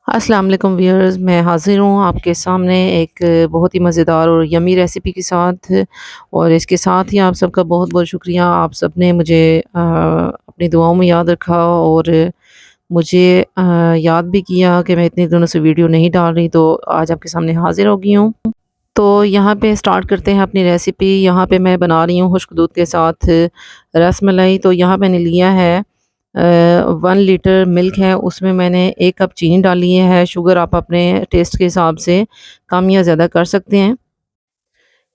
अस्सलाम वालेकुम व्यूअर्स, मैं हाज़िर हूँ आपके सामने एक बहुत ही मज़ेदार और यम्मी रेसिपी के साथ। और इसके साथ ही आप सबका बहुत-बहुत शुक्रिया। आप सबने मुझे अपनी दुआओं में याद रखा और मुझे याद भी किया कि मैं इतने दिनों से वीडियो नहीं डाल रही, तो आज आपके सामने हाज़िर हो गई हूँ। तो यहाँ पे स्टार्ट करते हैं अपनी रेसिपी। यहाँ पे मैं बना रही हूँ खुश्क दूध के साथ रस मलाई। तो यहाँ मैंने लिया है 1 लीटर मिल्क है, उसमें मैंने 1 कप चीनी डाली है। शुगर आप अपने टेस्ट के हिसाब से कम या ज़्यादा कर सकते हैं।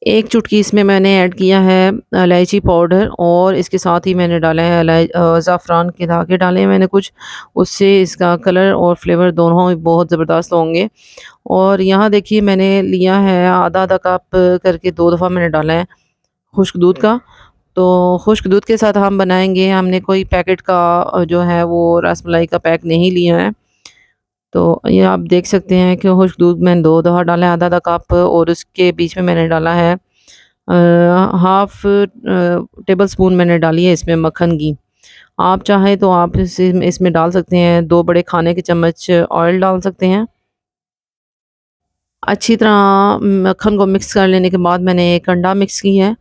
1 चुटकी इसमें मैंने ऐड किया है इलायची पाउडर, और इसके साथ ही मैंने डाला है ज़ाफ़रान के धागे डाले हैं मैंने कुछ, उससे इसका कलर और फ्लेवर दोनों ही बहुत ज़बरदस्त होंगे। और यहाँ देखिए मैंने लिया है आधा-आधा कप करके 2 दफ़ा मैंने डाला है खुश्क दूध का। तो खुश्क दूध के साथ हम बनाएँगे, हमने कोई पैकेट का जो है वो रसमलाई का पैक नहीं लिया है। तो ये आप देख सकते हैं कि खुश्क दूध मैंने 2 दफ़ा डाला है आधा-आधा कप, और उसके बीच में मैंने डाला है हाफ़ टेबल स्पून मैंने डाली है इसमें मक्खन घी। आप चाहें तो आप इसमें डाल सकते हैं 2 बड़े खाने के चम्मच ऑयल डाल सकते हैं। अच्छी तरह मक्खन को मिक्स कर लेने के बाद मैंने 1 अंडा मिक्स की है,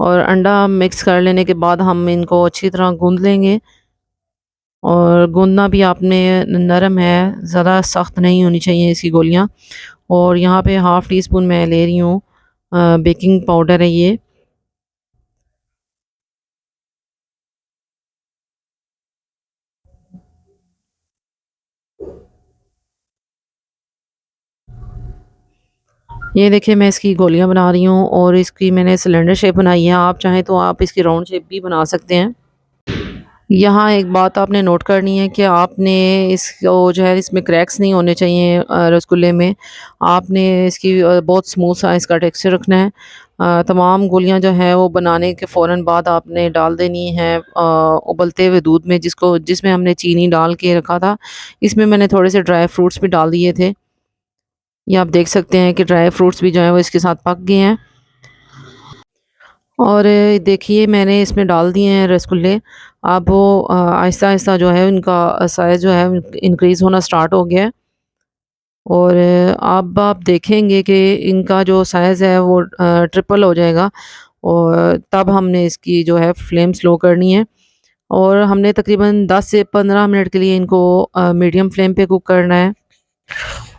और अंडा मिक्स कर लेने के बाद हम इनको अच्छी तरह गूँध लेंगे। और गूँधना भी आपने नरम है, ज़्यादा सख्त नहीं होनी चाहिए इसकी गोलियाँ। और यहाँ पे हाफ़ टी स्पून मैं ले रही हूँ बेकिंग पाउडर है ये। ये देखिए मैं इसकी गोलियाँ बना रही हूँ, और इसकी मैंने सिलेंडर शेप बनाई है। आप चाहें तो आप इसकी राउंड शेप भी बना सकते हैं। यहाँ एक बात आपने नोट करनी है कि आपने इसको जो है इसमें क्रैक्स नहीं होने चाहिए रसगुल्ले में। आपने इसकी बहुत स्मूथ सा इसका टेक्सचर रखना है। तमाम गोलियाँ जो हैं वो बनाने के फ़ौरन बाद आपने डाल देनी है उबलते हुए दूध में, जिसमें हमने चीनी डाल के रखा था। इसमें मैंने थोड़े से ड्राई फ्रूट्स भी डाल दिए थे। ये आप देख सकते हैं कि ड्राई फ्रूट्स भी जो हैं वो इसके साथ पक गए हैं। और देखिए मैंने इसमें डाल दिए हैं रसगुल्ले। अब वो आहिस्ता-आहिस्ता जो है उनका साइज़ जो है इंक्रीज़ होना स्टार्ट हो गया है। और अब आप देखेंगे कि इनका जो साइज़ है वो ट्रिपल हो जाएगा, और तब हमने इसकी जो है फ्लेम स्लो करनी है। और हमने तकरीबन 10 से 15 मिनट के लिए इनको मीडियम फ्लेम पे कुक करना है।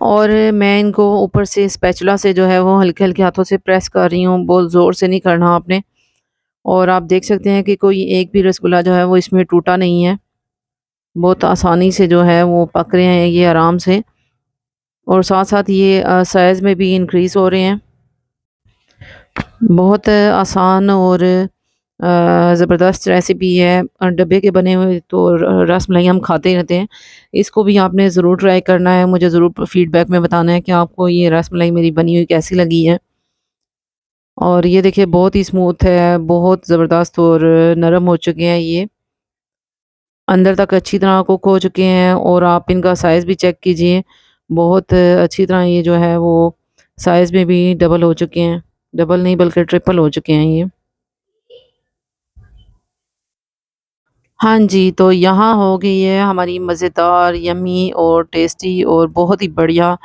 और मैं इनको ऊपर से स्पैचुला से जो है वो हल्के-हल्के हाथों से प्रेस कर रही हूँ, बहुत ज़ोर से नहीं करना आपने। और आप देख सकते हैं कि कोई एक भी रसगुल्ला जो है वो इसमें टूटा नहीं है। बहुत आसानी से जो है वो पक रहे हैं ये आराम से, और साथ-साथ ये साइज़ में भी इंक्रीज़ हो रहे हैं। बहुत आसान और ज़बरदस्त रेसिपी है। डब्बे के बने हुए तो रस मलाई हम खाते ही रहते हैं। इसको भी आपने ज़रूर ट्राई करना है। मुझे ज़रूर फ़ीडबैक में बताना है कि आपको ये रस मलाई मेरी बनी हुई कैसी लगी है। और ये देखिए बहुत ही स्मूथ है, बहुत ज़बरदस्त, और नरम हो चुके हैं ये। अंदर तक अच्छी तरह कुक हो चुके हैं, और आप इनका साइज़ भी चेक कीजिए। बहुत अच्छी तरह ये जो है वो साइज़ में भी डबल हो चुके हैं। डबल नहीं बल्कि ट्रिपल हो चुके हैं ये। हाँ जी, तो यहाँ हो गई है हमारी मज़ेदार, यम्मी और टेस्टी और बहुत ही बढ़िया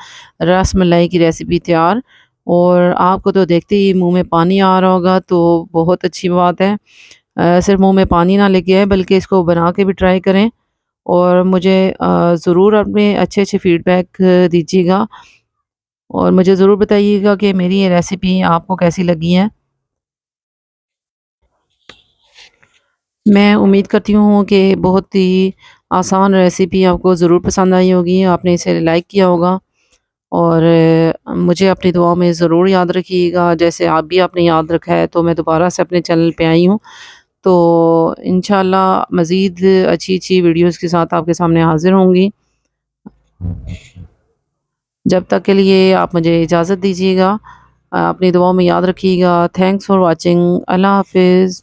रस मलाई की रेसिपी तैयार। और आपको तो देखते ही मुँह में पानी आ रहा होगा, तो बहुत अच्छी बात है। सिर्फ़ मुँह में पानी ना लेके आए, बल्कि इसको बना के भी ट्राई करें, और मुझे ज़रूर अपने अच्छे-अच्छे फ़ीडबैक दीजिएगा, और मुझे ज़रूर बताइएगा कि मेरी ये रेसिपी आपको कैसी लगी है। मैं उम्मीद करती हूँ कि बहुत ही आसान रेसिपी आपको ज़रूर पसंद आई होगी, आपने इसे लाइक किया होगा, और मुझे अपनी दुआओं में ज़रूर याद रखिएगा। जैसे आप भी आपने याद रखा है, तो मैं दोबारा से अपने चैनल पे आई हूँ। तो इंशाल्लाह मज़ीद अच्छी-अच्छी वीडियोज़ के साथ आपके सामने हाज़िर होंगी। जब तक के लिए आप मुझे इजाज़त दीजिएगा। अपनी दुआओं में याद रखिएगा। Thanks for watching. अल्लाह हाफ़िज़।